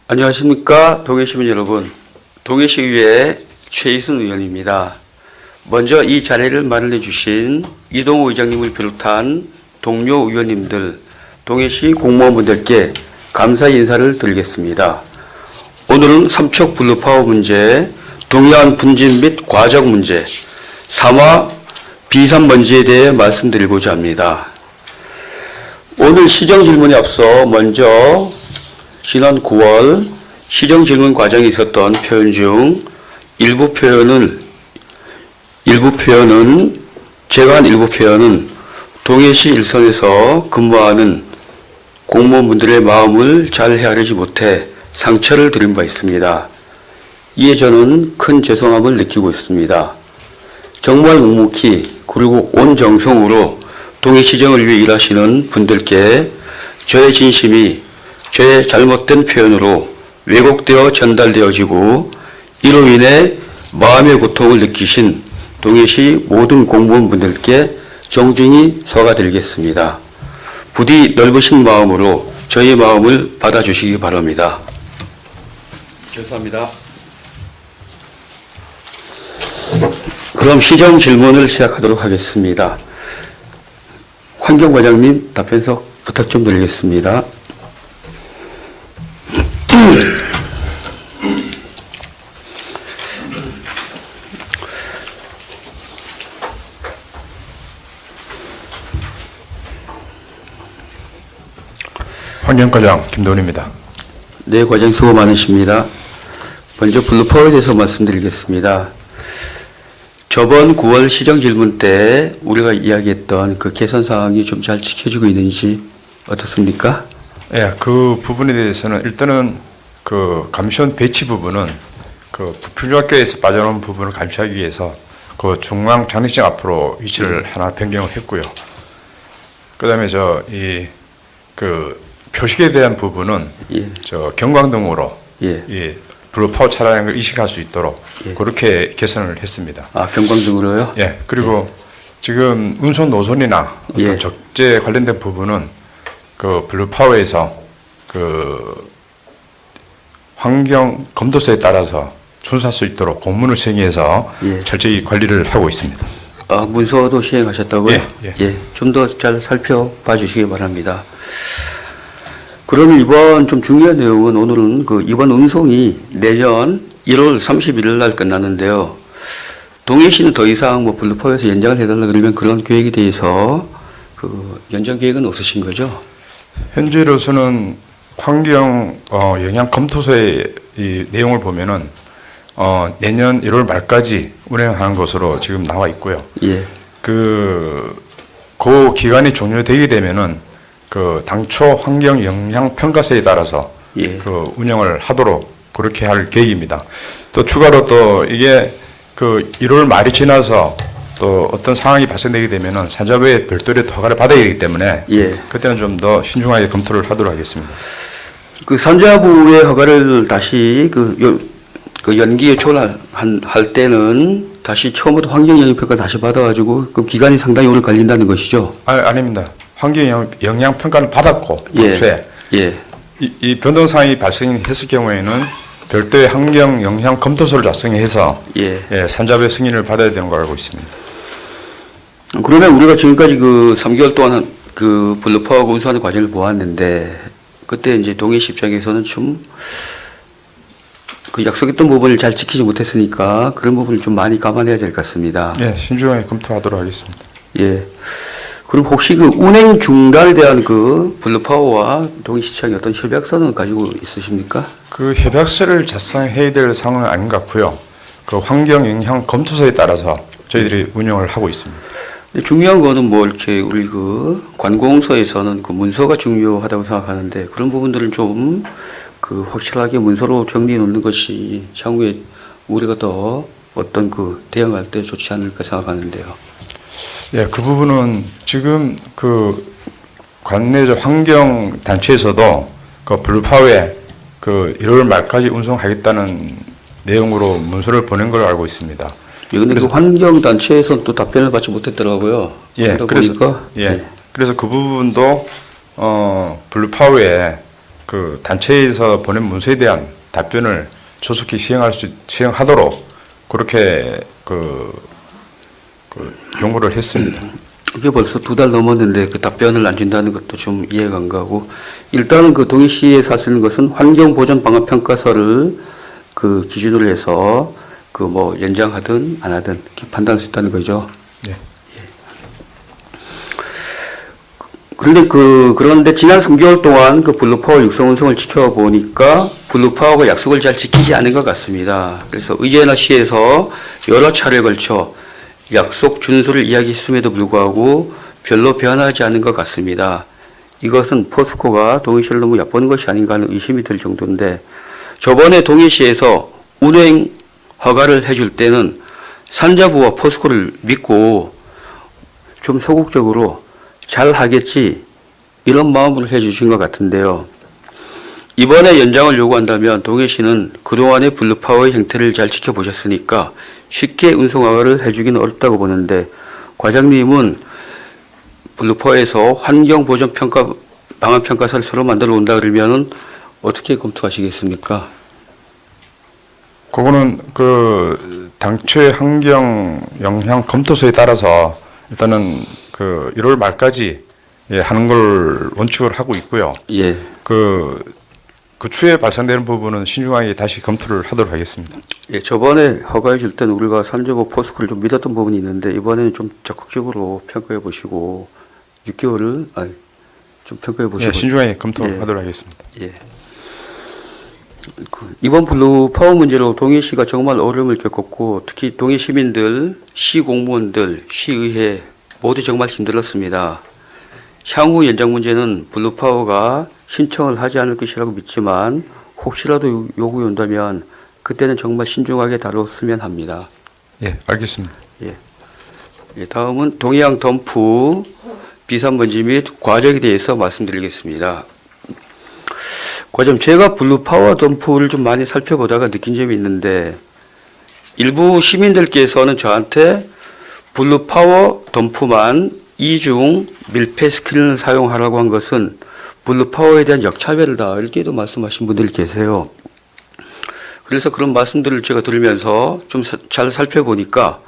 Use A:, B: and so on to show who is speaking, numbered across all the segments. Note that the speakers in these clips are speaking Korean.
A: 안녕하십니까 동해시민 여러분, 동해시의회 최희순 의원입니다. 먼저 이 자리를 마련해 주신 이동우 의장님을 비롯한 동료 의원님들, 동해시 공무원분들께 감사 인사를 드리겠습니다. 오늘은 삼척 블루파워 문제, 동해안 분진 및 과적 문제, 삼화 비산먼지에 대해 말씀드리고자 합니다. 오늘 시정질문에 앞서 먼저 지난 9월 시정질문 과정에 있었던 표현 중 일부 표현은 제가 한 일부 표현은 동해시 일선에서 근무하는 공무원분들의 마음을 잘 헤아리지 못해 상처를 드린 바 있습니다. 이에 저는 큰 죄송함을 느끼고 있습니다. 정말 묵묵히 그리고 온 정성으로 동해시정을 위해 일하시는 분들께 저의 진심이 저의 잘못된 표현으로 왜곡되어 전달되어지고 이로 인해 마음의 고통을 느끼신 동해시 모든 공무원분들께 정중히 사과드리겠습니다. 부디 넓으신 마음으로 저의 마음을 받아주시기 바랍니다. 감사합니다. 그럼 시정 질문을 시작하도록 하겠습니다. 환경과장님 답변서 부탁 좀 드리겠습니다.
B: 환경과장 김도훈입니다.
A: 네, 과장 수고 많으십니다. 먼저 블루파워에 대해서 말씀드리겠습니다. 저번 9월 시정질문 때 우리가 이야기했던 그 개선 사항이 좀 잘 지켜지고 있는지 어떻습니까?
B: 예, 그 부분에 대해서는 일단은 그 감시원 배치 부분은 그 부평중학교에서 빠져나온 부분을 감시하기 위해서 그 중앙 장례식 앞으로 위치를 하나 변경을 했고요. 그다음에 그 표식에 대한 부분은 저 경광등으로 이 블루파워 차량을 인식할 수 있도록 그렇게 개선을 했습니다.
A: 아, 경광등으로요?
B: 예, 그리고 지금 운송 노선이나 어떤 적재 관련된 부분은 그 블루파워에서 그 환경 검도서에 따라서 준수할 수 있도록 공문을 시행해서 철저히 관리를 하고 있습니다.
A: 아, 문서도 시행하셨다고요?
B: 예.
A: 좀 더 잘 살펴봐 주시기 바랍니다. 그럼 이번 좀 중요한 내용은 오늘은 그 이번 운송이 내년 1월 31일 날 끝나는데요. 동해시는 더 이상 뭐 블루파워에서 연장을 해달라 그러면 그런 계획에 대해서 그 연장 계획은 없으신 거죠?
B: 현재로서는 환경 영향 검토서의 이 내용을 보면은 내년 1월 말까지 운행하는 것으로 지금 나와 있고요. 그 기간이 종료되게 되면은 그 당초 환경 영향 평가서에 따라서 그 운영을 하도록 그렇게 할 계획입니다. 또 추가로 또 이게 그 1월 말이 지나서 또 어떤 상황이 발생되게 되면은 산자부의 별도의 허가를 받아야 되기 때문에 그때는 좀 더 신중하게 검토를 하도록 하겠습니다.
A: 그 산자부의 허가를 다시 그 연기에 초월할 때는 다시 처음부터 환경 영향 평가 다시 받아가지고 그 기간이 상당히 오래 걸린다는 것이죠?
B: 아닙니다. 환경 영향 평가를 받았고 애초에 이 변동 사항이 발생했을 경우에는 별도의 환경 영향 검토서를 작성해서 산자부의 승인을 받아야 되는 걸 알고 있습니다.
A: 그러면 우리가 지금까지 그 3개월 동안 그 블루파워 운송하는 과정을 보았는데 그때 이제 동해시 입장에서는 좀 그 약속했던 부분을 잘 지키지 못했으니까 그런 부분을 좀 많이 감안해야 될 것 같습니다.
B: 신중하게 검토하도록 하겠습니다.
A: 그럼 혹시 그 운행 중단에 대한 그 블루파워와 동해시청이 어떤 협약서는 가지고 있으십니까?
B: 그 협약서를 작성해야 될 상황은 아닌 것 같고요. 그 환경 영향 검토서에 따라서 저희들이 운영을 하고 있습니다.
A: 중요한 거는 뭐 이렇게 우리 그 관공서에서는 그 문서가 중요하다고 생각하는데 그런 부분들을 좀 그 확실하게 문서로 정리해 놓는 것이 향후에 우리가 더 어떤 그 대응할 때 좋지 않을까 생각하는데요.
B: 그 부분은 지금 그 관내적 환경 단체에서도 그 블루파워에 그 1월 말까지 운송하겠다는 내용으로 문서를 보낸 걸로 알고 있습니다.
A: 그런데 그 환경 단체에서는 또 답변을 받지 못했더라고요.
B: 그래서 그 부분도 블루파워에 그 단체에서 보낸 문서에 대한 답변을 조속히 시행하도록 그렇게 경고를 했습니다.
A: 이게 벌써 2달 넘었는데 그 답변을 안 준다는 것도 좀 이해가 안 가고, 일단은 그 동해시에서 쓰는 것은 환경보전방어평가서를 그 기준으로 해서 그 뭐 연장하든 안 하든 이렇게 판단할 수 있다는 거죠.
B: 네.
A: 그런데 지난 3개월 동안 그 블루파워 육성 운송을 지켜보니까 블루파워가 약속을 잘 지키지 않은 것 같습니다. 그래서 의제나 시에서 여러 차례에 걸쳐 약속 준수를 이야기했음에도 불구하고 별로 변하지 않은 것 같습니다. 이것은 포스코가 동해시를 너무 얕보는 것이 아닌가 하는 의심이 들 정도인데, 저번에 동해시에서 운행 허가를 해줄 때는 산자부와 포스코를 믿고 좀 소극적으로 잘 하겠지 이런 마음으로 해주신 것 같은데요. 이번에 연장을 요구한다면 동해시는 그동안의 블루파워의 행태를 잘 지켜보셨으니까 쉽게 운송허가를 해주기는 어렵다고 보는데, 과장님은 블루파워에서 환경보전평가 방안평가서를 새로 만들어 온다 그러면은 어떻게 검토하시겠습니까?
B: 그거는 그 당초의 환경 영향 검토서에 따라서 일단은 그 1월 말까지 하는 걸 원칙으로 하고 있고요.
A: 예.
B: 그 추후에 발생되는 부분은 신중하게 다시 검토를 하도록 하겠습니다.
A: 예, 저번에 허가해 줄 때는 우리가 산자부 포스코를 좀 믿었던 부분이 있는데, 이번에는 좀 적극적으로 평가해 보시고 6개월을 좀 평가해 보시고
B: 신중하게 검토하도록 하겠습니다.
A: 예. 이번 블루파워 문제로 동해시가 정말 어려움을 겪었고, 특히 동해 시민들, 시 공무원들, 시의회 모두 정말 힘들었습니다. 향후 연장 문제는 블루파워가 신청을 하지 않을 것이라고 믿지만, 혹시라도 요구이 온다면 그때는 정말 신중하게 다뤘으면 합니다.
B: 예, 알겠습니다.
A: 예. 예, 다음은 동해안 덤프 비산먼지 및 과정에 대해서 말씀드리겠습니다. 과장, 제가 블루파워 덤프를 좀 많이 살펴보다가 느낀 점이 있는데, 일부 시민들께서는 저한테 블루파워 덤프만 이중 밀폐 스크린을 사용하라고 한 것은 블루파워에 대한 역차별이다, 이렇게도 말씀하신 분들이 계세요. 그래서 그런 말씀들을 제가 들으면서 좀 잘 살펴보니까,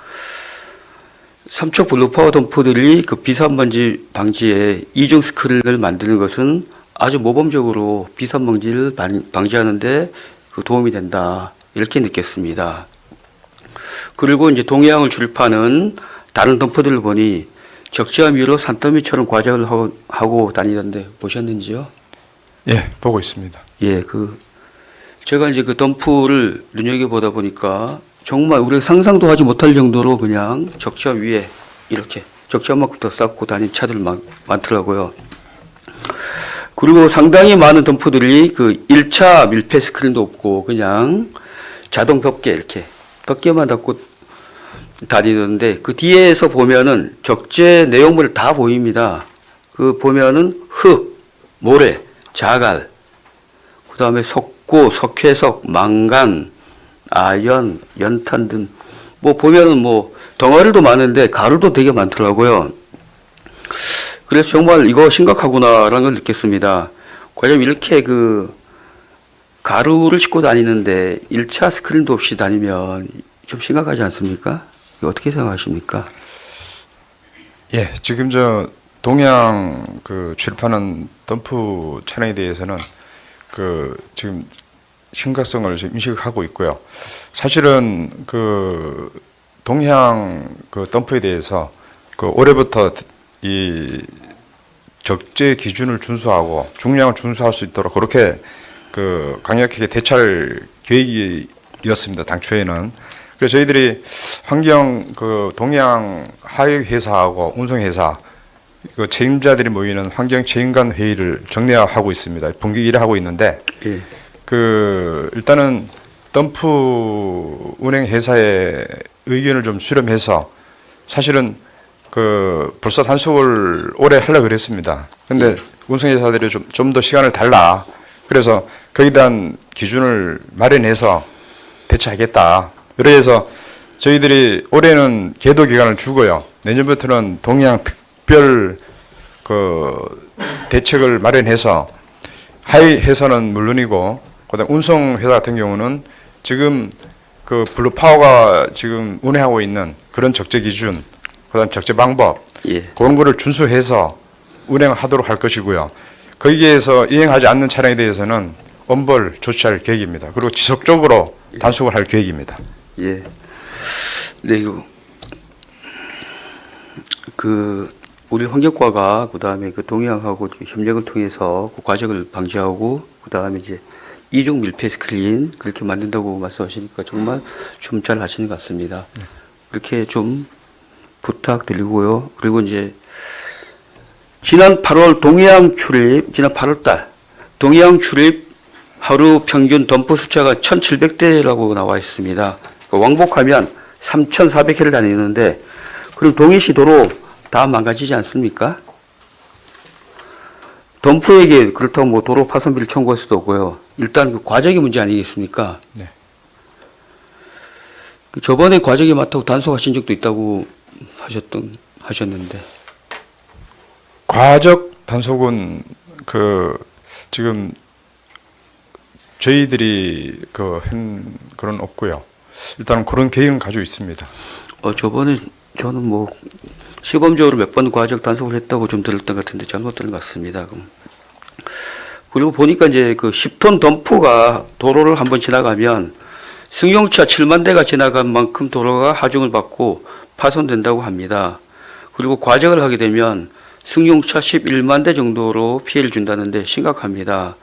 A: 삼척 블루파워 덤프들이 그 비산먼지 방지에 이중 스크린을 만드는 것은 아주 모범적으로 비산먼지를 방지하는데 그 도움이 된다, 이렇게 느꼈습니다. 그리고 이제 동해안을 출입하는 다른 덤프들을 보니 적재함 위로 산더미처럼 과정을 하고 다니던데 보셨는지요?
B: 예, 보고 있습니다.
A: 예, 제가 이제 그 덤프를 눈여겨보다 보니까 정말 우리가 상상도 하지 못할 정도로 그냥 적재함 위에 이렇게 적재함만큼 더 쌓고 다니는 차들 많더라고요. 그리고 상당히 많은 덤프들이 그 1차 밀폐 스크린도 없고 그냥 자동 덮개, 이렇게 덮개만 닫고 다니는데, 그 뒤에서 보면은 적재 내용물 다 보입니다. 그 보면은 흙, 모래, 자갈, 그 다음에 석고, 석회석, 망간, 아연, 연탄 등 뭐 보면은 뭐 덩어리도 많은데 가루도 되게 많더라고요. 그래서 정말 이거 심각하구나라는 걸 느꼈습니다. 과연 이렇게 그 가루를 싣고 다니는데 1차 스크린도 없이 다니면 좀 심각하지 않습니까? 이거 어떻게 생각하십니까?
B: 예, 지금 저 동해안 그 출입하는 덤프 차량에 대해서는 그 지금 심각성을 지금 인식하고 있고요. 사실은 그 동해안 그 덤프에 대해서 그 올해부터 이 적재 기준을 준수하고 중량을 준수할 수 있도록 그렇게 그 강력하게 대처할 계획이었습니다, 당초에는. 그래서 저희들이 환경 그 동해안 하역 회사하고 운송 회사 그 책임자들이 모이는 환경 책임관 회의를 정례화하고 있습니다. 분기일에 하고 있는데,
A: 예.
B: 그 일단은 덤프 운행 회사의 의견을 좀 수렴해서 사실은 그 벌써 단속을 올해 하려고 그랬습니다. 근데 운송회사들이 좀 더 시간을 달라. 그래서 거기에 대한 기준을 마련해서 대처하겠다. 그래서 저희들이 올해는 계도 기간을 주고요. 내년부터는 동해안 특별 그 대책을 마련해서 하이 회사는 물론이고 그다음 운송 회사 같은 경우는 지금 그 블루파워가 지금 운행하고 있는 그런 적재 기준, 그다음 적재 방법
A: 예.
B: 그런 거를 준수해서 운행하도록 할 것이고요. 거기에서 이행하지 않는 차량에 대해서는 엄벌 조치할 계획입니다. 그리고 지속적으로 단속을 할 계획입니다.
A: 예. 네, 우리 환경과가 그다음에 그 동해안하고 협력을 통해서 그 과적을 방지하고 그다음에 이제 이중 밀폐 스크린 그렇게 만든다고 말씀하시니까 정말 좀 잘 하시는 것 같습니다. 그렇게 좀 부탁드리고요. 그리고 이제 지난 8월 동해안 출입, 지난 8월 달 동해안 출입 하루 평균 덤프 숫자가 1,700대라고 나와 있습니다. 왕복하면 3,400회를 다니는데 그럼 동해시 도로 다 망가지지 않습니까? 덤프에게 그렇다고 뭐 도로 파손비를 청구할 수도 없고요. 일단 그 과적이 문제 아니겠습니까?
B: 네.
A: 저번에 과적이 많다고 단속하신 적도 있다고 하셨는데.
B: 과적 단속은 지금 저희들이 그런 없고요. 일단은 그런 계획은 가지고 있습니다.
A: 저번에 저는 뭐 시범적으로 몇 번 과적 단속을 했다고 좀 들었던 것 같은데 잘못 들은 것 같습니다. 그리고 보니까 이제 그 10톤 덤프가 도로를 한번 지나가면 승용차 7만 대가 지나간 만큼 도로가 하중을 받고 파손된다고 합니다. 그리고 과적을 하게 되면 승용차 11만 대 정도로 피해를 준다는데 심각합니다.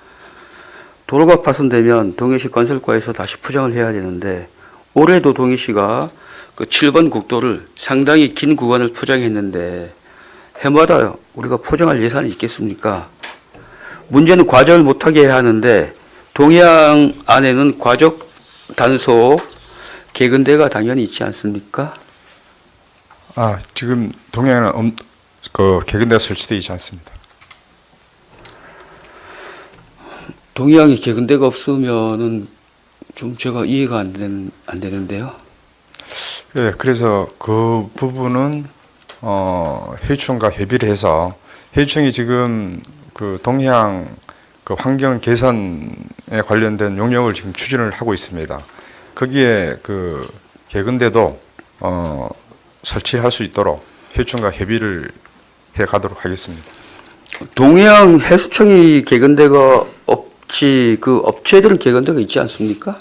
A: 도로가 파손되면 동해시 건설과에서 다시 포장을 해야 되는데 올해도 동해시가 그 7번 국도를 상당히 긴 구간을 포장했는데 해마다 우리가 포장할 예산이 있겠습니까? 문제는 과적을 못하게 해야 하는데 동해안 안에는 과적 단속 개근대가 당연히 있지 않습니까?
B: 지금 동해안은 개근대가 설치되어 있지 않습니다.
A: 동해안에 개근대가 없으면은 좀 제가 이해가 안 되는데요.
B: 예, 그래서 그 부분은 해유청과 협의를 해서 해유청이 지금 그 동해안 그 환경 개선에 관련된 용역을 지금 추진을 하고 있습니다. 거기에 그 개근대도 설치할 수 있도록 해유청과 협의를 해 가도록 하겠습니다.
A: 동해안 해수청이 개근대가 없지 그 업체들은 개근대가 있지 않습니까?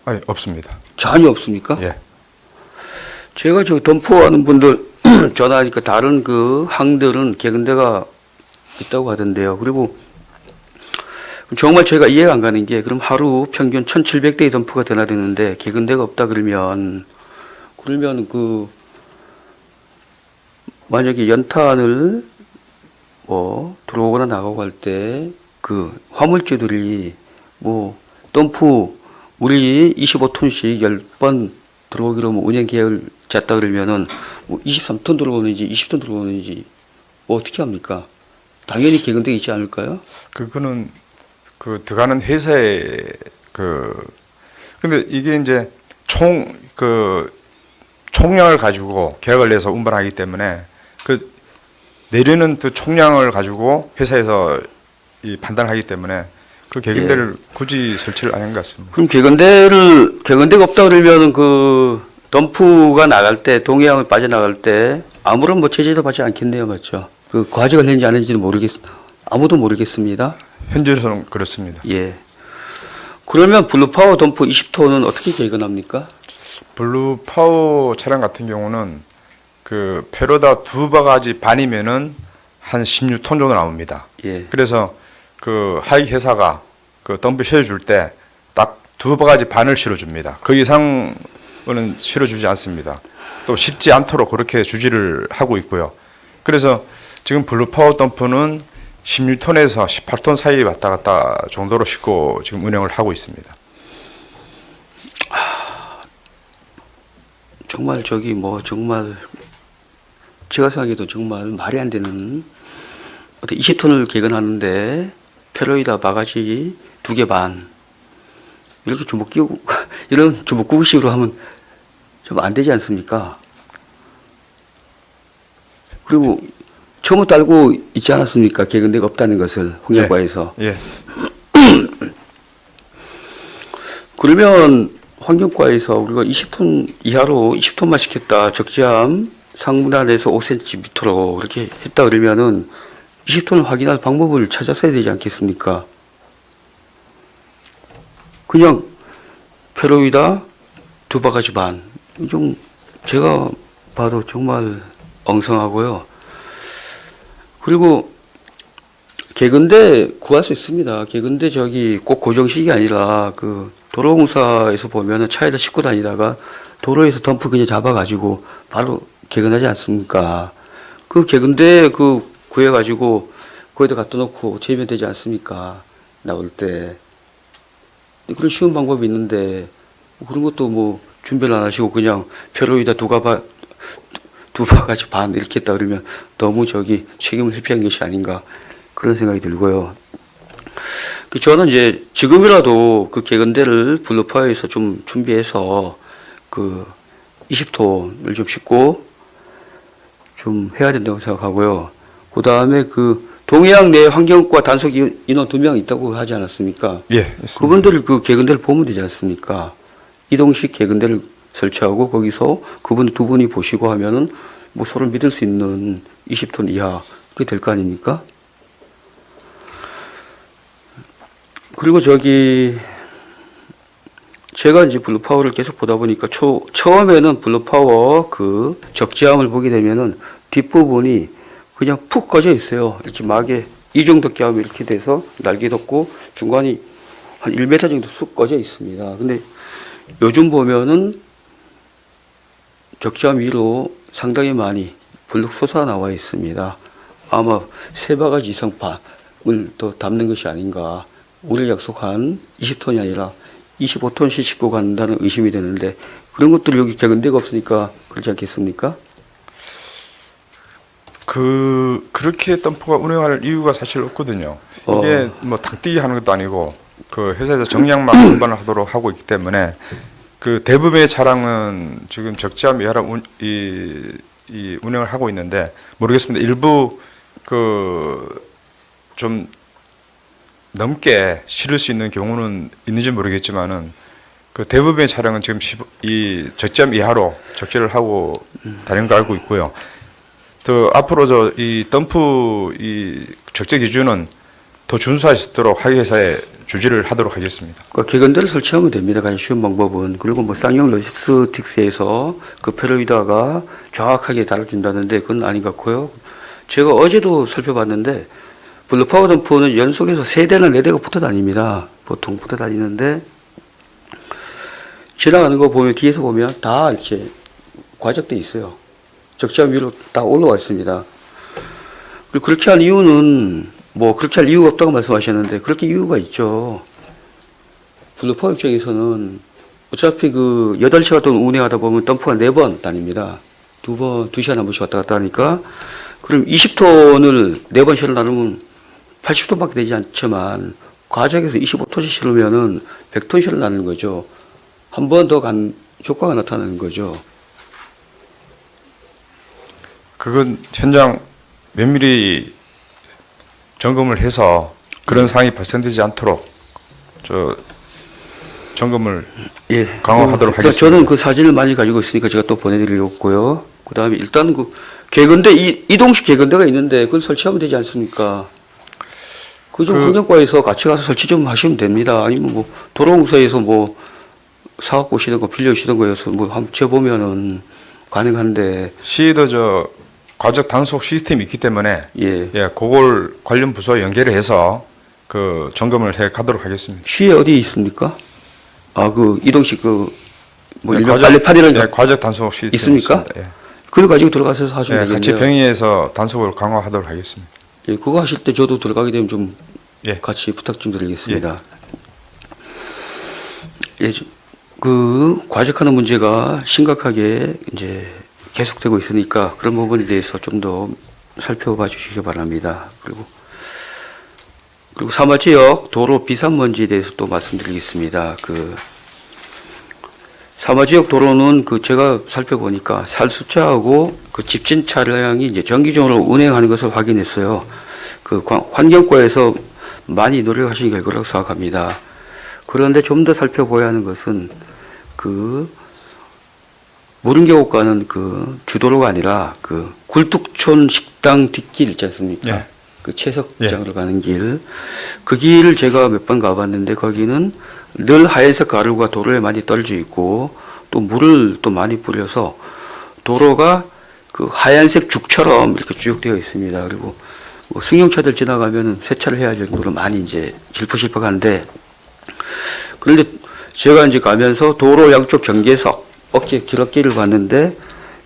B: 아니, 없습니다.
A: 전혀 없습니까?
B: 예.
A: 제가 저 덤프하는 분들 전화하니까 다른 그 항들은 개근대가 있다고 하던데요. 그리고 정말 제가 이해가 안 가는 게 그럼 하루 평균 1,700대의 덤프가 드나드는데 개근대가 없다 그러면 그 만약에 연탄을 뭐 들어오거나 나가고 할 때 그 화물주들이 뭐 덤프 우리 25톤씩 10번 들어오기로 뭐 운행 계획을 짰다 그러면은 뭐 23톤 들어오는지 20톤 들어오는지 뭐 어떻게 합니까? 당연히 개근대 있지 않을까요?
B: 그거는 들어가는 회사의 근데 이게 이제 총량을 가지고 계획을 내서 운반하기 때문에 내리는 총량을 가지고 회사에서 이 판단을 하기 때문에 그 개근대를 굳이 설치를 안 한 것 같습니다.
A: 그럼 개근대가 없다 그러면은 그 덤프가 나갈 때 동해안을 빠져나갈 때 아무런 뭐 제재도 받지 않겠네요, 맞죠? 그 과적을 했는지 안 했는지는 아무도 모르겠습니다.
B: 현재로서는 그렇습니다.
A: 예. 그러면 블루파워 덤프 20톤은 어떻게 개근합니까?
B: 블루파워 차량 같은 경우는 그 페로다 2바가지 반이면은 한 16톤 정도 나옵니다.
A: 예.
B: 그래서 그 하이 회사가 그 덤프 실어줄 때 딱 2바가지 반을 실어줍니다. 그 이상은 실어주지 않습니다. 또 싣지 않도록 그렇게 주지를 하고 있고요. 그래서 지금 블루파워 덤프는 16톤에서 18톤 사이 왔다 갔다 정도로 싣고 지금 운행을 하고 있습니다.
A: 정말 정말 제가 생각해도 정말 말이 안 되는 어떻게 20톤을 개근하는데 페로이다 바가지 2개 반 이렇게 주먹 끼고 이런 주먹구구식으로 하면 좀 안 되지 않습니까? 그리고 처음부터 알고 있지 않았습니까? 개근대가 없다는 것을 환경과에서.
B: 예.
A: 그러면 환경과에서 우리가 20톤 이하로 20톤만 시켰다. 적재함 상문안에서 5cm 밑으로 그렇게 했다 그러면은 20톤을 확인할 방법을 찾았어야 되지 않겠습니까? 그냥 페로이다 2바가지 반. 좀 제가 봐도 정말 엉성하고요. 그리고 개근대 구할 수 있습니다. 개근대 저기 꼭 고정식이 아니라 그 도로공사에서 보면은 차에다 싣고 다니다가 도로에서 덤프 그냥 잡아가지고 바로 개근하지 않습니까? 그 개근대 그 구해가지고 거기다 갖다 놓고 재면 되지 않습니까? 나올 때. 그런 쉬운 방법이 있는데 그런 것도 뭐 준비를 안 하시고 그냥 표로이다 2바가지 반 이렇게 했다 그러면 너무 저기 책임을 회피한 것이 아닌가 그런 생각이 들고요. 저는 이제 지금이라도 그 개근대를 블루파에서 좀 준비해서 그 20톤을 좀 싣고 좀 해야 된다고 생각하고요. 그 다음에 그 동해안 내 환경과 단속 인원 2명 있다고 하지 않았습니까?
B: 예, 있습니다.
A: 그분들 그 개근대를 보면 되지 않습니까? 이동식 개근대를 설치하고 거기서 그분 2분이 보시고 하면은 뭐 서로 믿을 수 있는 20톤 이하 그게 될 거 아닙니까? 그리고 저기 제가 이제 블루파워를 계속 보다 보니까 처음에는 블루파워 그 적재함을 보게 되면은 뒷부분이 그냥 푹 꺼져 있어요. 이렇게 막에 이 정도 껴하면 이렇게 돼서 날개 덮고 중간이 한 1m 정도 쑥 꺼져 있습니다. 근데 요즘 보면은 적재함 위로 상당히 많이 블록 솟아 나와 있습니다. 아마 3바가지 이상 판을 더 담는 것이 아닌가. 우리가 약속한 20톤이 아니라 25톤씩 싣고 간다는 의심이 되는데 그런 것들 여기 개근대가 없으니까 그렇지 않겠습니까?
B: 그렇게 덤프가 운행할 이유가 사실 없거든요. 이게 뭐 닭뛰기 하는 것도 아니고 그 회사에서 정량만 운반을 하도록 하고 있기 때문에 그 대부분의 차량은 지금 적재함 이하로 이 운행을 하고 있는데 모르겠습니다. 일부 그 좀 넘게 실을 수 있는 경우는 있는지 모르겠지만은 그 대부분의 차량은 지금 이 적재함 이하로 적재를 하고 다니는 거 알고 있고요. 또 앞으로 이 덤프 이 적재 기준은 더 준수할 수 있도록 회사에 주지를 하도록 하겠습니다.
A: 그러니까 개근대를 설치하면 됩니다. 가장 쉬운 방법은. 그리고 뭐 쌍용 로지스틱스에서 그 페로이다가 정확하게 달아준다는데 그건 아닌 것 같고요. 제가 어제도 살펴봤는데 블루파워 덤프는 연속해서 3대나 4대가 붙어 다닙니다. 보통 붙어 다니는데 지나가는 거 보면 뒤에서 보면 다 이렇게 과적돼 있어요. 적재함 위로 다 올라와 있습니다. 그리고 그렇게 한 이유는 뭐 그렇게 할 이유가 없다고 말씀하셨는데 그렇게 이유가 있죠. 블루파워 입장에서는 어차피 그 8시간 동안 운행하다 보면 덤프가 4번 다닙니다. 2시간 한 번씩 왔다 갔다 하니까 그럼 20톤을 4번 실어 나누면 80톤밖에 되지 않지만 과적에서 25톤씩 실으면은 100톤 실어 나누는 거죠. 한 번 더 간 효과가 나타나는 거죠.
B: 그건 현장 면밀히 점검을 해서 그런 상황이 발생되지 않도록 점검을 강화하도록 하겠습니다.
A: 저는 그 사진을 많이 가지고 있으니까 제가 또 보내드리겠고요. 그 다음에 일단 그 개근대 이동식 개근대가 있는데 그걸 설치하면 되지 않습니까? 그 좀 환경과에서 같이 가서 설치 좀 하시면 됩니다. 아니면 뭐 도로공사에서 뭐 사업 보시는 거 빌려주시는 거여서 뭐 한번 재보면은 가능한데.
B: 시에도 과적 단속 시스템이 있기 때문에
A: 예,
B: 그걸 관련 부서와 연계를 해서 그 점검을 해 가도록 하겠습니다.
A: 시에 어디 있습니까? 아, 그 이동식 뭐 일반
B: 과적-
A: 빨래판이라는
B: 과적 단속 시스템
A: 있습니까?
B: 있습니다. 예.
A: 그걸 가지고 들어가서 하시면 되겠네요.
B: 같이 병의해서 단속을 강화하도록 하겠습니다.
A: 예, 그거 하실 때 저도 들어가게 되면 좀
B: 예.
A: 같이 부탁 좀 드리겠습니다. 예, 그 과적하는 문제가 심각하게 이제 계속되고 있으니까 그런 부분에 대해서 좀 더 살펴봐 주시기 바랍니다. 그리고 사마지역 도로 비산먼지에 대해서 또 말씀드리겠습니다. 그 사마지역 도로는 그 제가 살펴보니까 살수차하고 그 집진 차량이 이제 정기적으로 운행하는 것을 확인했어요. 그 환경과에서 많이 노력하신 결과라고 생각합니다. 그런데 좀 더 살펴봐야 하는 것은 그 무릉계곡가는 그 주도로가 아니라 그 굴뚝촌 식당 뒷길 있지 않습니까?
B: 예.
A: 그 채석장으로 가는 길. 그 길을 제가 몇 번 가봤는데 거기는 늘 하얀색 가루가 도로에 많이 떨어져 있고 또 물을 또 많이 뿌려서 도로가 그 하얀색 죽처럼 이렇게 쭉 되어 있습니다. 그리고 뭐 승용차들 지나가면은 세차를 해야 할 정도로 많이 이제 실퍽실퍽한데, 그런데 제가 이제 가면서 도로 양쪽 경계석 어깨 길었기를 봤는데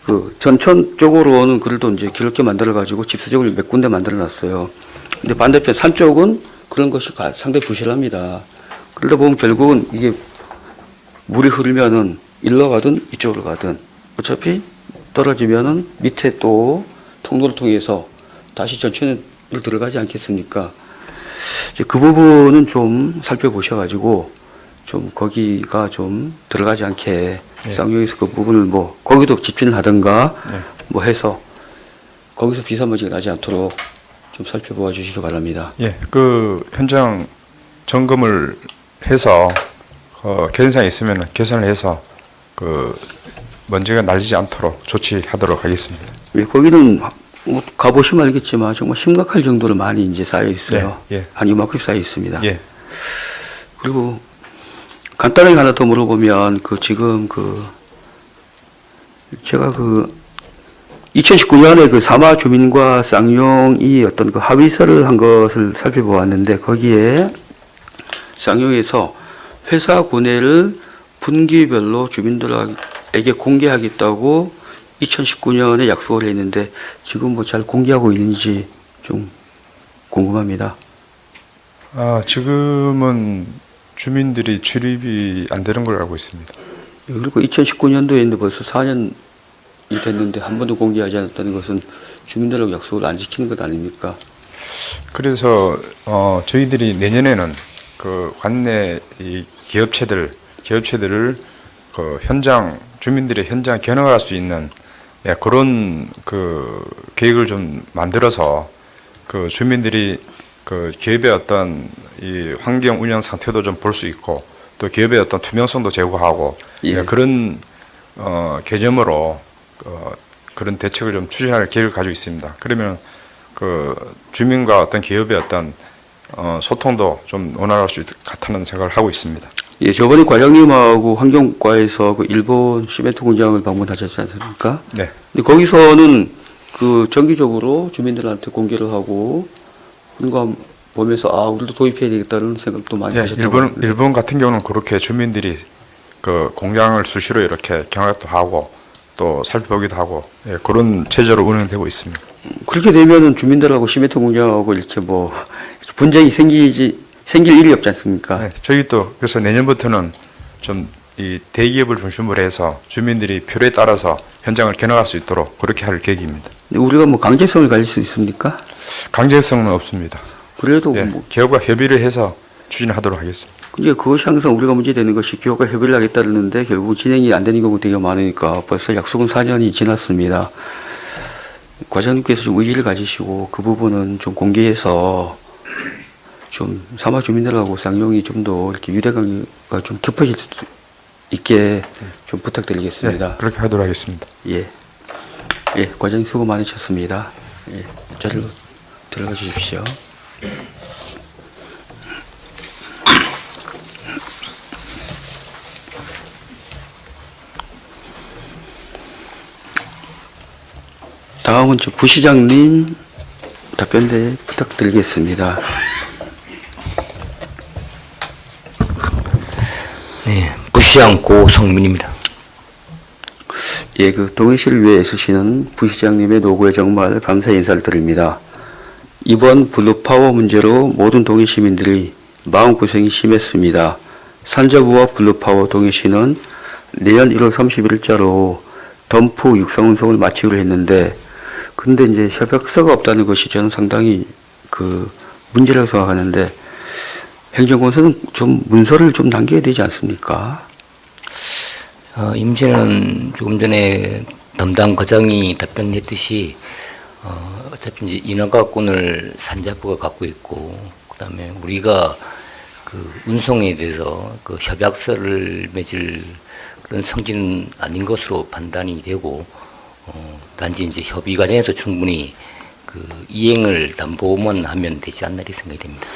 A: 그 전천 쪽으로는 그래도 이제 길게 만들어 가지고 집수적으로 몇 군데 만들어 놨어요. 근데 반대편 산 쪽은 그런 것이 상당히 부실합니다. 그러다 보면 결국은 이게 물이 흐르면은 일로 가든 이쪽으로 가든 어차피 떨어지면은 밑에 또 통로를 통해서 다시 전천으로 들어가지 않겠습니까? 이제 그 부분은 좀 살펴보셔가지고 좀 거기가 좀 들어가지 않게
B: 예.
A: 쌍용에서 그 부분을 뭐 거기도 집진을 하든가
B: 예.
A: 뭐 해서 거기서 비산먼지가 나지 않도록 좀 살펴보아 주시기 바랍니다.
B: 예, 그 현장 점검을 해서 개선사항이 있으면 개선을 해서 그 먼지가 날리지 않도록 조치하도록 하겠습니다.
A: 예, 거기는 뭐 가보시면 알겠지만 정말 심각할 정도로 많이 이제 쌓여 있어요.
B: 예, 예.
A: 한 이만큼 쌓여 있습니다.
B: 예,
A: 그리고 간단하게 하나 더 물어보면 그 지금 그 제가 그 2019년에 그 사마 주민과 쌍용이 어떤 그 합의서를 한 것을 살펴보았는데 거기에 쌍용에서 회사 구내를 분기별로 주민들에게 공개하겠다고 2019년에 약속을 했는데 지금 뭐 잘 공개하고 있는지 좀 궁금합니다.
B: 지금은 주민들이 출입이 안 되는 걸 알고 있습니다.
A: 그리고 2019년도에 벌써 4년이 됐는데 한 번도 공개하지 않았다는 것은 주민들하고 약속을 안 지키는 것 아닙니까?
B: 그래서 저희들이 내년에는 그 관내 이 기업체들을 그 현장 주민들의 현장 견학할 수 있는 그런 그 계획을 좀 만들어서 그 주민들이 그 기업의 어떤 이 환경 운영 상태도 좀 볼 수 있고 또 기업의 어떤 투명성도 제고하고
A: 예.
B: 그런 개념으로 그런 대책을 좀 추진할 계획을 가지고 있습니다. 그러면 그 주민과 어떤 기업의 어떤 소통도 좀 원활할 수 있을 것 같다는 생각을 하고 있습니다.
A: 예, 저번에 과장님하고 환경과에서 그 일본 시멘트 공장을 방문하셨지 않습니까?
B: 네.
A: 근데 거기서는 그 정기적으로 주민들한테 공개를 하고 그런 거 보면서 우리도 도입해야 되겠다는 생각도 많이
B: 네,
A: 하셨다고.
B: 일본 같은 경우는 그렇게 주민들이 그 공장을 수시로 이렇게 경락도 하고 또 살펴보기도 하고 그런 체제로 운영되고 있습니다.
A: 그렇게 되면은 주민들하고 시멘트 공장하고 이렇게 뭐 분쟁이 생길 일이 없지 않습니까?
B: 네, 저희 또 그래서 내년부터는 좀 이 대기업을 중심으로 해서 주민들이 필요에 따라서 현장을 견학할 수 있도록 그렇게 할 계획입니다.
A: 근데 우리가 뭐 강제성을 가질 수 있습니까?
B: 강제성은 없습니다.
A: 그래도
B: 예,
A: 뭐
B: 기업과 협의를 해서 추진하도록 하겠습니다.
A: 근데 그것이 항상 우리가 문제되는 것이 기업과 협의를 하겠다는데 결국 진행이 안 되는 경우가 되게 많으니까 벌써 약속은 4년이 지났습니다. 과장님께서 좀 의지를 가지시고 그 부분은 좀 공개해서 좀 사마 주민들하고 쌍용이 좀 더 이렇게 유대감가 좀 깊어질 수 있게 좀 부탁드리겠습니다.
B: 네, 그렇게 하도록 하겠습니다.
A: 예. 예, 과장님 수고 많으셨습니다. 예, 자리로 들어가 주십시오. 다음은 저 부시장님 답변대 부탁드리겠습니다.
C: 네, 부시장 고성민입니다.
A: 예, 그 동해시를 위해 애쓰시는 부시장님의 노고에 정말 감사의 인사를 드립니다. 이번 블루파워 문제로 모든 동해 시민들이 마음고생이 심했습니다. 산자부와 블루파워 동해시는 내년 1월 31일자로 덤프 육상운송을 마치기로 했는데 근데 이제 협약서가 없다는 것이 저는 상당히 그 문제라고 생각하는데 행정권에서는 좀 문서를 좀 남겨야 되지 않습니까?
C: 임시는 조금 전에 담당 과장이 답변했듯이 어차피 이제 인허가권을 산자부가 갖고 있고, 그다음에 우리가 그 운송에 대해서 그 협약서를 맺을 그런 성질은 아닌 것으로 판단이 되고, 단지 이제 협의 과정에서 충분히 그 이행을 담보만 하면 되지 않나 이렇게 생각이 됩니다.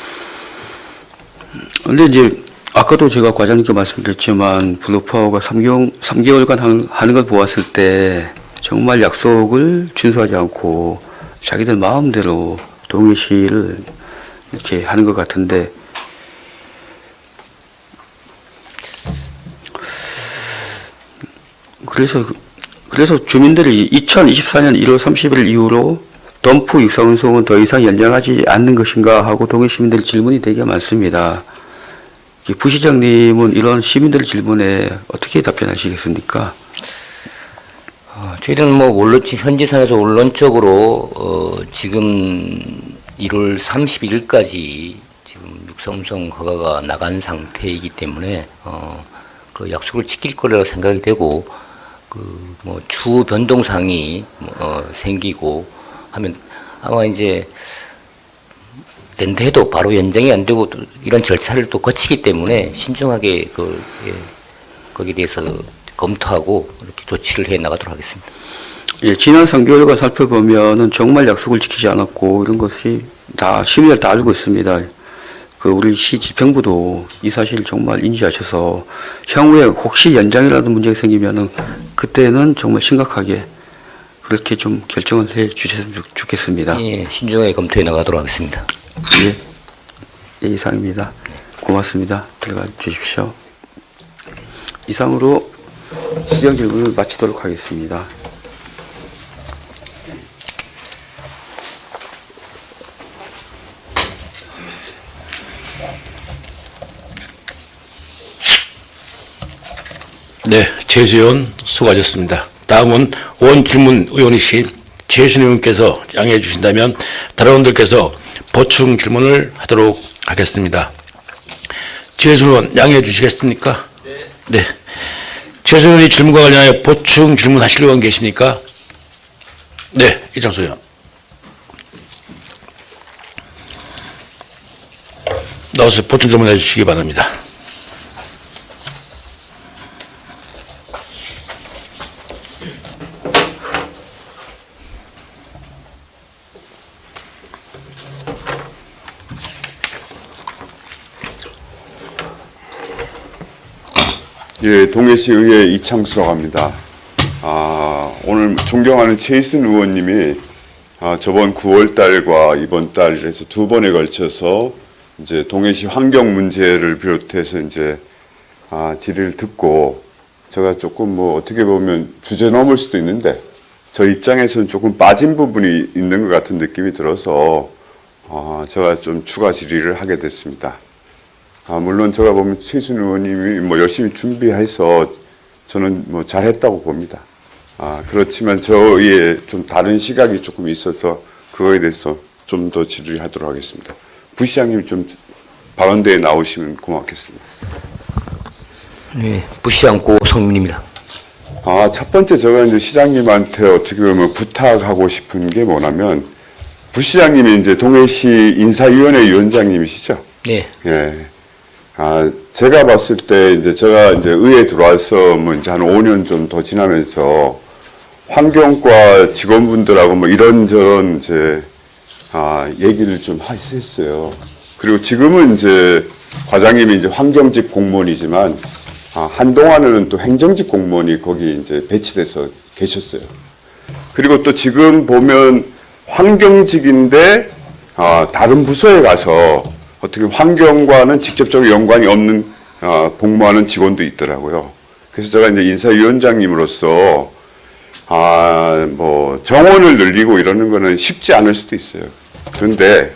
A: 근데 이제 아까도 제가 과장님께 말씀드렸지만 블루파워가 3개월간 하는 걸 보았을 때 정말 약속을 준수하지 않고 자기들 마음대로 동의 시를 이렇게 하는 것 같은데, 그래서 주민들이 2024년 1월 30일 이후로 덤프 육상 운송은 더 이상 연장하지 않는 것인가 하고 동해 시민들 질문이 되게 많습니다. 부시장님은 이런 시민들 질문에 어떻게 답변하시겠습니까?
C: 저희들은 현지선에서 원론적으로 지금 1월 31일까지 지금 육상운송 허가가 나간 상태이기 때문에 그 약속을 지킬 거라고 생각이 되고, 추후 변동사항이 생기고 하면 아마 이제 된다 해도 바로 연장이 안 되고 또 이런 절차를 또 거치기 때문에 신중하게 거기에 대해서 검토하고 이렇게 조치를 해 나가도록 하겠습니다.
A: 예, 지난 3개월간 살펴보면은 정말 약속을 지키지 않았고 이런 것이 다 시민들 다 알고 있습니다. 우리 시 지평부도 이 사실을 정말 인지하셔서 향후에 혹시 연장이라도 문제가 생기면은 그때는 정말 심각하게 그렇게 좀 결정을 해 주셨으면 좋겠습니다.
C: 예, 신중하게 검토해 나가도록 하겠습니다.
A: 예, 예, 이상입니다. 고맙습니다. 들어가 주십시오. 이상으로 시정 질문을 마치도록 하겠습니다.
D: 네, 최수연 수고하셨습니다. 다음은 원질문 의원이신 최순희 의원께서 양해해 주신다면 다른 의원들께서 보충 질문을 하도록 하겠습니다. 최순희 의원 양해해 주시겠습니까? 네. 최순희 의원이 질문과 관련하여 보충 질문하실 의원 계십니까? 네, 이창수 의원. 나와서 보충 질문해 주시기 바랍니다.
E: 예, 동해시 의회 이창수라고 합니다. 오늘 존경하는 최희순 의원님이 저번 9월 달과 이번 달에서 두 번에 걸쳐서 이제 동해시 환경 문제를 비롯해서 이제 질의를 듣고 제가 조금 어떻게 보면 주제 넘을 수도 있는데 저 입장에서는 조금 빠진 부분이 있는 것 같은 느낌이 들어서 제가 좀 추가 질의를 하게 됐습니다. 물론 제가 보면 최순 의원님이 열심히 준비해서 저는 잘했다고 봅니다. 그렇지만 저의 좀 다른 시각이 조금 있어서 그거에 대해서 좀 더 질의하도록 하겠습니다. 부시장님 좀 발언대에 나오시면 고맙겠습니다.
C: 네, 부시장 고성민입니다.
E: 첫 번째 제가 이제 시장님한테 어떻게 보면 부탁하고 싶은 게 뭐냐면 부시장님이 이제 동해시 인사위원회 위원장님이시죠?
C: 네.
E: 예. 제가 봤을 때 제가 의회에 들어와서 이제 한 5년 좀 더 지나면서 환경과 직원분들하고 이런저런 얘기를 좀 했어요. 그리고 지금은 과장님이 환경직 공무원이지만 한동안은 또 행정직 공무원이 거기 배치돼서 계셨어요. 그리고 또 지금 보면 환경직인데 다른 부서에 가서 어떻게 환경과는 직접적으로 연관이 없는 복무하는 직원도 있더라고요. 그래서 제가 인사위원장님으로서 정원을 늘리고 이러는 거는 쉽지 않을 수도 있어요. 그런데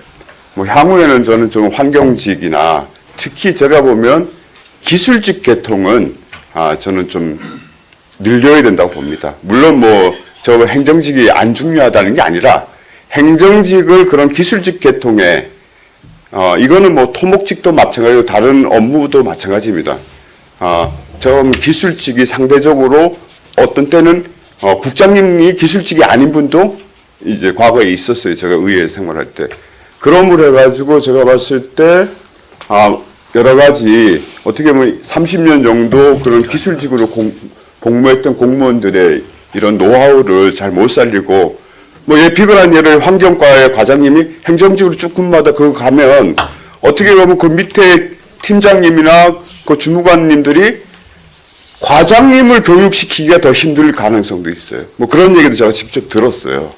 E: 향후에는 저는 좀 환경직이나 특히 제가 보면 기술직 계통은 저는 좀 늘려야 된다고 봅니다. 물론 저 행정직이 안 중요하다는 게 아니라 행정직을 그런 기술직 계통에 이거는 토목직도 마찬가지고 다른 업무도 마찬가지입니다. 저 기술직이 상대적으로 어떤 때는 국장님이 기술직이 아닌 분도 이제 과거에 있었어요. 제가 의회 생활할 때. 그럼으로 해가지고 제가 봤을 때, 여러 가지 어떻게 보면 30년 정도 그런 기술직으로 복무했던 공무원들의 이런 노하우를 잘 못 살리고, 비근한 예를 환경과의 과장님이 행정직으로 쭉 근무하다 그거 가면 어떻게 보면 그 밑에 팀장님이나 그 주무관님들이 과장님을 교육시키기가 더 힘들 가능성도 있어요. 그런 얘기도 제가 직접 들었어요.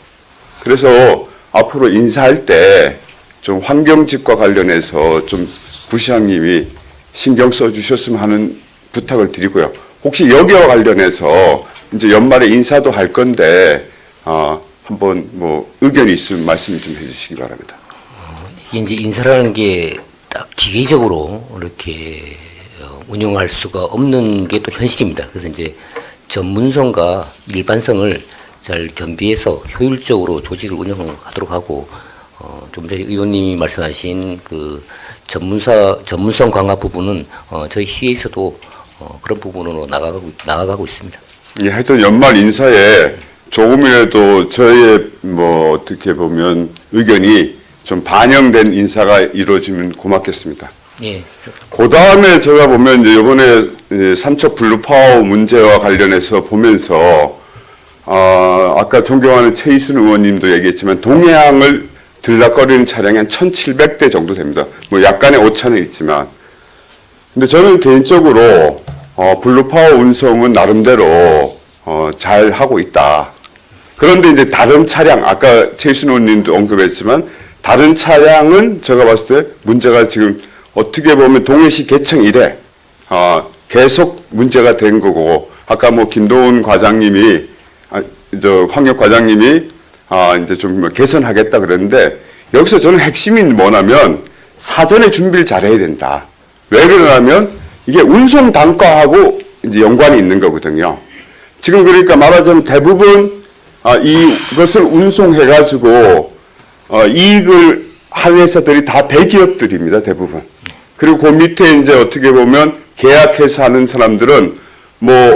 E: 그래서 앞으로 인사할 때 좀 환경직과 관련해서 좀 부시장님이 신경 써주셨으면 하는 부탁을 드리고요. 혹시 여기와 관련해서 이제 연말에 인사도 할 건데, 한번 의견이 있으면 말씀 좀 해주시기 바랍니다.
C: 이게 이제 인사라는 게 딱 기계적으로 이렇게 운영할 수가 없는 게 또 현실입니다. 그래서 이제 전문성과 일반성을 잘 겸비해서 효율적으로 조직을 운영하도록 하고, 좀 전에 의원님이 말씀하신 그 전문성 강화 부분은 저희 시에서도 그런 부분으로 나아가고 있습니다.
E: 예, 하여튼 연말 인사에 조금이라도 저의 어떻게 보면 의견이 좀 반영된 인사가 이루어지면 고맙겠습니다.
C: 예.
E: 그 다음에 제가 보면 이제 이번에 삼척 블루파워 문제와 관련해서 보면서, 아까 존경하는 최이순 의원님도 얘기했지만 동해항을 들락거리는 차량이 한 1,700대 정도 됩니다. 약간의 오차는 있지만. 근데 저는 개인적으로, 블루파워 운송은 나름대로, 잘 하고 있다. 그런데 이제 다른 차량, 아까 최이순 의원님도 언급했지만, 다른 차량은 제가 봤을 때 문제가 지금 어떻게 보면 동해시 개청 이래 계속 문제가 된 거고, 아까 김도훈 과장님이 황혁 과장님이 이제 좀 개선하겠다 그랬는데, 여기서 저는 핵심이 뭐냐면 사전에 준비를 잘해야 된다. 왜 그러냐면 이게 운송 단가하고 이제 연관이 있는 거거든요. 지금 그러니까 말하자면 대부분 이것을 운송해가지고 이익을 한 회사들이 다 대기업들입니다, 대부분. 그리고 그 밑에 이제 어떻게 보면 계약해서 하는 사람들은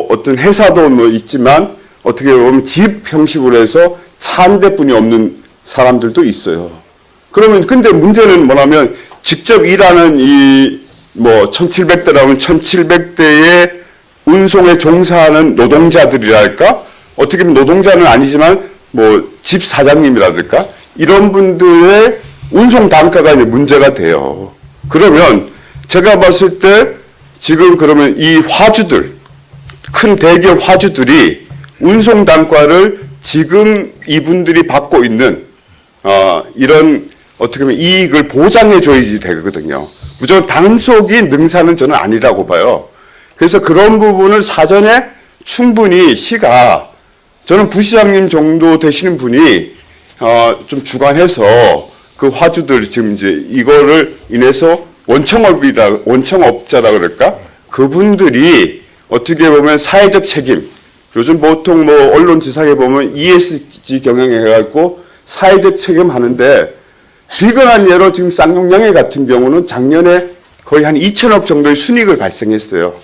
E: 어떤 회사도 있지만 어떻게 보면 집 형식으로 해서 차 한 대뿐이 없는 사람들도 있어요. 그러면 근데 문제는 뭐냐면 직접 일하는 1,700대라면 1,700대의 운송에 종사하는 노동자들이랄까? 어떻게 보면 노동자는 아니지만 집 사장님이라든가 이런 분들의 운송 단가가 이제 문제가 돼요. 그러면 제가 봤을 때 지금 그러면 이 화주들, 큰 대기업 화주들이 운송 단가를 지금 이분들이 받고 있는 이런 어떻게 보면 이익을 보장해 줘야지 되거든요. 무조건 단속이 능사는 저는 아니라고 봐요. 그래서 그런 부분을 사전에 충분히 시가 저는 부시장님 정도 되시는 분이 좀 주관해서 그 화주들 지금 이제 이거를 인해서 원청업자라 그럴까? 그분들이 어떻게 보면 사회적 책임, 요즘 보통 언론 지상에 보면 ESG 경영해갖고 사회적 책임 하는데, 비근한 예로 지금 쌍용양해 같은 경우는 작년에 거의 한 2천억 정도의 순이익을 발생했어요.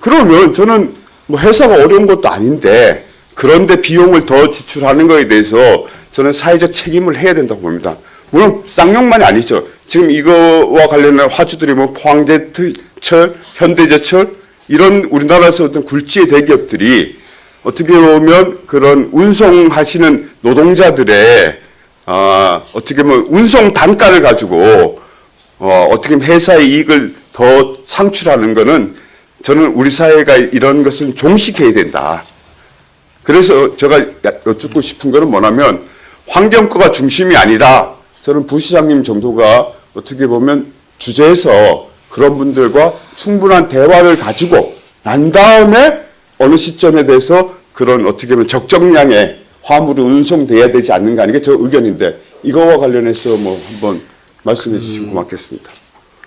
E: 그러면 저는 회사가 어려운 것도 아닌데, 그런데 비용을 더 지출하는 거에 대해서 저는 사회적 책임을 해야 된다고 봅니다. 물론 쌍용만이 아니죠. 지금 이거와 관련된 화주들이 포항제철, 현대제철 이런 우리나라에서 어떤 굴지의 대기업들이 어떻게 보면 그런 운송하시는 노동자들의 어떻게 보면 운송 단가를 가지고 어떻게 보면 회사의 이익을 더 창출하는 거는 저는 우리 사회가 이런 것을 종식해야 된다. 그래서 제가 여쭙고 싶은 거는 뭐냐면 환경과가 중심이 아니라 저는 부시장님 정도가 어떻게 보면 주제에서 그런 분들과 충분한 대화를 가지고 난 다음에 어느 시점에 대해서 그런 어떻게 보면 적정량의 화물이 운송돼야 되지 않는가 하는 게 저 의견인데, 이거와 관련해서 한번 말씀해 주시면 고맙겠습니다.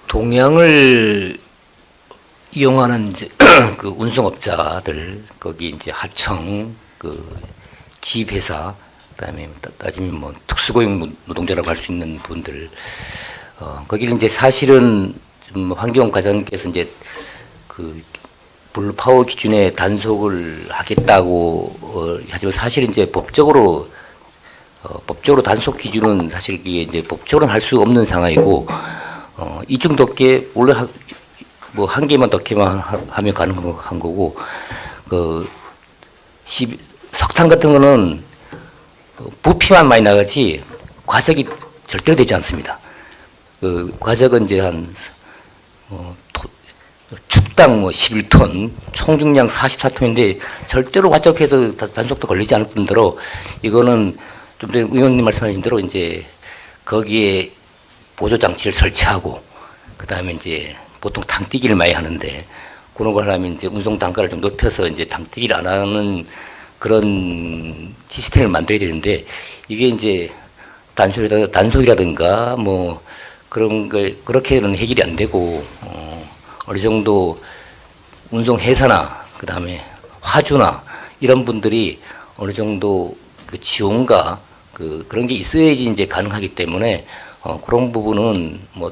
C: 동양을 이용하는 이제 그 운송업자들, 거기 이제 하청, 그 지회사, 그다음에 따지면 특수고용 노동자라고 할 수 있는 분들, 거기는 이제 사실은 좀 환경 과장님께서 이제 그 블루파워 기준에 단속을 하겠다고 하지만 사실 이제 법적으로 단속 기준은 사실 이게 이제 법적으로는 할 수 없는 상황이고 이중 덮개 원래 뭐 한 개만 덮개만 하면 가능한 거고 석탄 같은 거는 부피만 많이 나가지 과적이 절대로 되지 않습니다. 과적은 이제 축당 11톤, 총중량 44톤인데 절대로 과적해서 단속도 걸리지 않을 뿐더러 이거는 좀 전에 의원님 말씀하신 대로 이제 거기에 보조 장치를 설치하고 그다음에 이제 보통 탕뛰기를 많이 하는데 그런 걸 하려면 이제 운송 단가를 좀 높여서 이제 탕뛰기를 안 하는 그런 시스템을 만들어야 되는데 이게 이제 단속이라든가 뭐 그런 걸 그렇게는 해결이 안 되고 어느 정도 운송 회사나 그다음에 화주나 이런 분들이 어느 정도 그 지원과 그런 게 있어야지 이제 가능하기 때문에 그런 부분은 뭐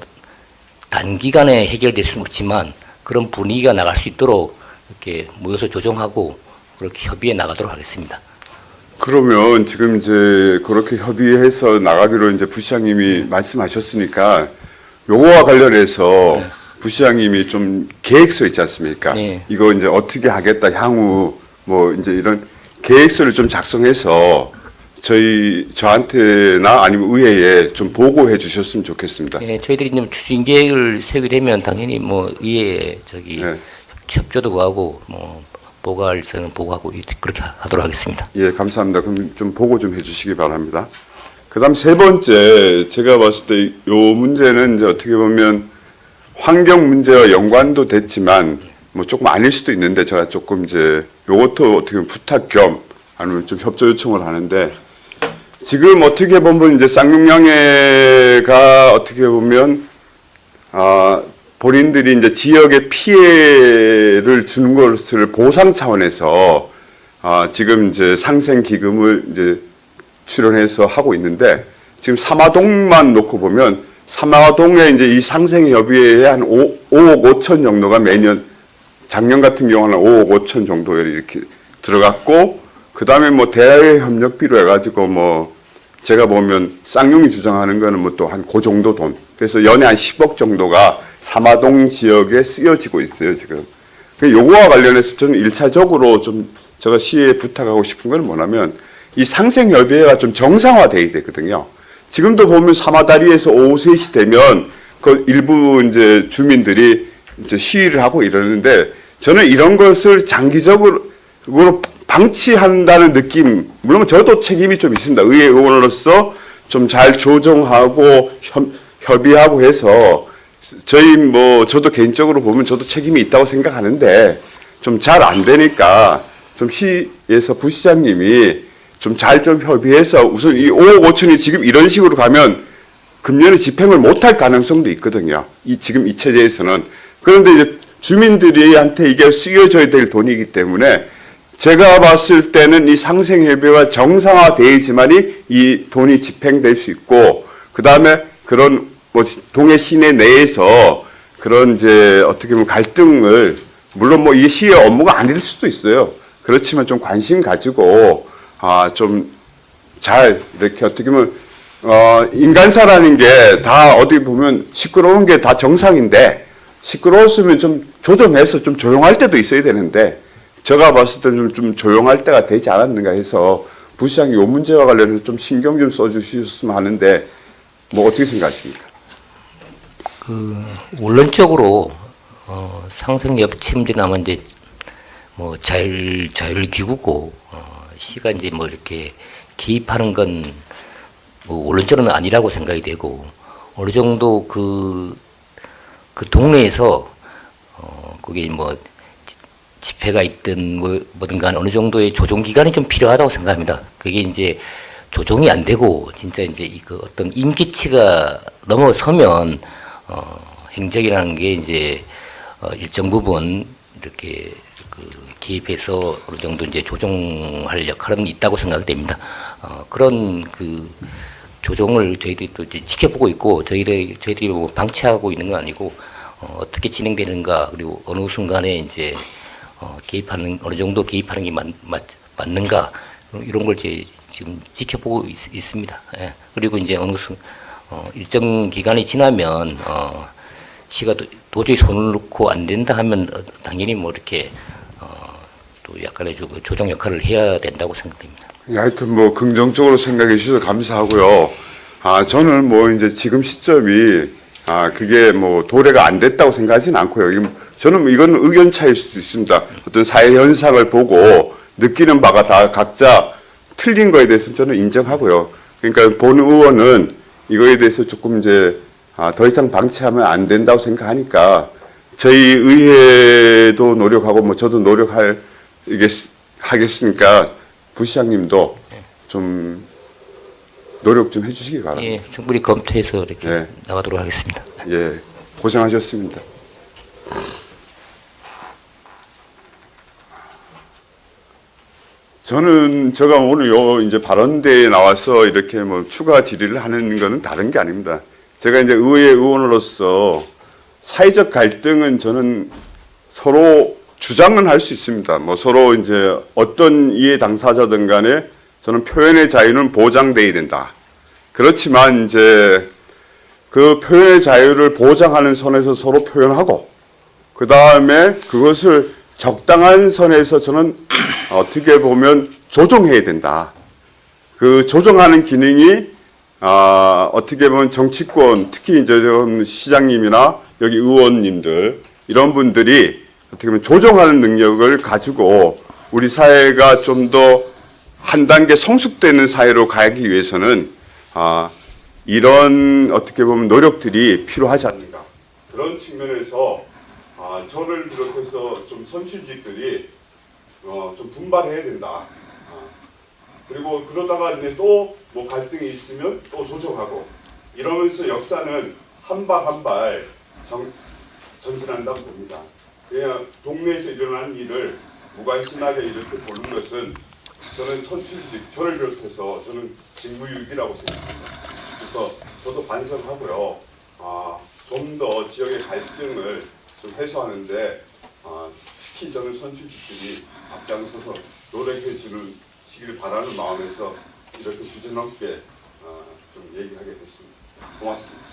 C: 단기간에 해결될 수는 없지만 그런 분위기가 나갈 수 있도록 이렇게 모여서 조정하고 그렇게 협의해 나가도록 하겠습니다.
E: 그러면 지금 이제 그렇게 협의해서 나가기로 이제 부시장님이 말씀하셨으니까 요거와 관련해서 부시장님이 좀 계획서 있지 않습니까?
C: 네.
E: 이거 이제 어떻게 하겠다 향후 뭐 이제 이런 계획서를 좀 작성해서 저한테나 아니면 의회에 좀 보고해 주셨으면 좋겠습니다.
C: 네, 저희들이 좀 추진 계획을 세우게 되면 당연히 뭐 의회에
E: 네.
C: 협조도 구하고 뭐 보고할 때는 보고하고 그렇게 하도록 하겠습니다.
E: 예, 감사합니다. 그럼 좀 보고 좀 해주시기 바랍니다. 그다음 세 번째 제가 봤을 때 요 문제는 이제 어떻게 보면 환경 문제와 연관도 됐지만 뭐 조금 아닐 수도 있는데 제가 조금 이제 요것도 어떻게 보면 부탁 겸 아니면 좀 협조 요청을 하는데 지금 어떻게 보면 이제 쌍용양해가 어떻게 보면 본인들이 이제 지역에 피해를 주는 것을 보상 차원에서 지금 이제 상생 기금을 이제 출연해서 하고 있는데 지금 삼화동만 놓고 보면 삼화동에 이제 이 상생 협의회에 한 5억 5천 정도가 매년 작년 같은 경우는 5억 5천 정도 이렇게 들어갔고 그 다음에 뭐 대외 협력비로 해가지고 뭐 제가 보면 쌍용이 주장하는 거는 뭐 또 한 그 정도 돈. 그래서 연에 한 10억 정도가 삼화동 지역에 쓰여지고 있어요, 지금. 요거와 관련해서 저는 1차적으로 좀 제가 시에 부탁하고 싶은 건 뭐냐면 이 상생협의회가 좀 정상화돼야 되거든요. 지금도 보면 삼화다리에서 오후 3시 되면 그 일부 이제 주민들이 이제 시위를 하고 이러는데 저는 이런 것을 장기적으로 방치한다는 느낌, 물론 저도 책임이 좀 있습니다. 의회 의원으로서 좀 잘 조정하고 협의하고 해서 저도 개인적으로 보면 저도 책임이 있다고 생각하는데 좀 잘 안 되니까 좀 시에서 부시장님이 좀 잘 좀 협의해서 우선 이 5억 5천이 지금 이런 식으로 가면 금년에 집행을 못할 가능성도 있거든요. 지금 이 체제에서는. 그런데 이제 주민들한테 이게 쓰여져야 될 돈이기 때문에 제가 봤을 때는 이 상생협의회가 정상화돼야지만이 이 돈이 집행될 수 있고 그 다음에 그런 뭐 동해 시내 내에서 그런 이제 어떻게 보면 갈등을 물론 뭐 이게 시의 업무가 아닐 수도 있어요. 그렇지만 좀 관심 가지고 좀 잘 이렇게 어떻게 보면 인간사라는 게 다 어디 보면 시끄러운 게 다 정상인데 시끄러웠으면 좀 조정해서 좀 조용할 때도 있어야 되는데 제가 봤을 때는 좀 조용할 때가 되지 않았는가 해서 부시장이 이 문제와 관련해서 좀 신경 좀 써주셨으면 하는데 뭐 어떻게 생각하십니까?
C: 원론적으로 상생협 침지나면 이제 뭐 자율기구고 시가 이제 뭐 이렇게 개입하는 건 뭐 원론적으로는 아니라고 생각이 되고 어느 정도 그 동네에서 거기 뭐 집회가 있든 뭐든 간에 어느 정도의 조정 기간이 좀 필요하다고 생각합니다. 그게 이제 조정이 안 되고 진짜 이제 그 어떤 임기치가 넘어서면 행정이라는 게 이제 일정 부분 이렇게 개입해서 어느 정도 이제 조정할 역할은 있다고 생각됩니다. 그런 조정을 저희들이 또 이제 지켜보고 있고 저희들이 뭐 방치하고 있는 건 아니고 어떻게 진행되는가 그리고 어느 순간에 이제 개입하는 어느 정도 개입하는 게 맞는가 이런 걸 이제 지금 지켜보고 있습니다. 예. 그리고 이제 일정 기간이 지나면 시가 도저히 손을 놓고 안 된다 하면 당연히 뭐 이렇게 또 약간의 조정 역할을 해야 된다고 생각됩니다.
E: 하여튼 뭐 긍정적으로 생각해 주셔서 감사하고요. 저는 뭐 이제 지금 시점이 그게 뭐 도래가 안 됐다고 생각하지는 않고요. 저는 이건 의견 차이일 수도 있습니다. 어떤 사회 현상을 보고 느끼는 바가 다 각자 틀린 거에 대해서는 저는 인정하고요. 그러니까 본 의원은 이거에 대해서 조금 이제 더 이상 방치하면 안 된다고 생각하니까 저희 의회도 노력하고 뭐 저도 하겠으니까 부시장님도 좀 노력 좀 해주시기 바랍니다.
C: 예, 충분히 검토해서 이렇게
E: 예.
C: 나가도록 하겠습니다.
E: 예, 고생하셨습니다. 제가 오늘 이제 발언대에 나와서 이렇게 뭐 추가 질의를 하는 거는 다른 게 아닙니다. 제가 이제 의회 의원으로서 사회적 갈등은 저는 서로 주장은 할 수 있습니다. 뭐 서로 이제 어떤 이해 당사자든 간에 저는 표현의 자유는 보장돼야 된다. 그렇지만 이제 그 표현의 자유를 보장하는 선에서 서로 표현하고 그 다음에 그것을 적당한 선에서 저는 어떻게 보면 조정해야 된다. 그 조정하는 기능이 어떻게 보면 정치권 특히 이제 시장님이나 여기 의원님들 이런 분들이 어떻게 보면 조정하는 능력을 가지고 우리 사회가 좀 더 한 단계 성숙되는 사회로 가기 위해서는 이런 어떻게 보면 노력들이 필요하지 않는가 그런 측면에서 저를 비롯해서 좀 선출직들이 좀 분발해야 된다. 그리고 그러다가 이제 또 뭐 갈등이 있으면 또 조정하고 이러면서 역사는 한 발 한 발 전진한다고 봅니다. 그냥 동네에서 일어나는 일을 무관심하게 이렇게 보는 것은 저는 선출직 저를 비롯해서 저는 직무유기라고 생각합니다. 그래서 저도 반성하고요. 좀 더 지역의 갈등을 좀 해소하는데 특히 저는 선출직들이 앞장서서 노력해 주는 시기를 바라는 마음에서 이렇게 주제넘게 좀 얘기하게 됐습니다. 고맙습니다.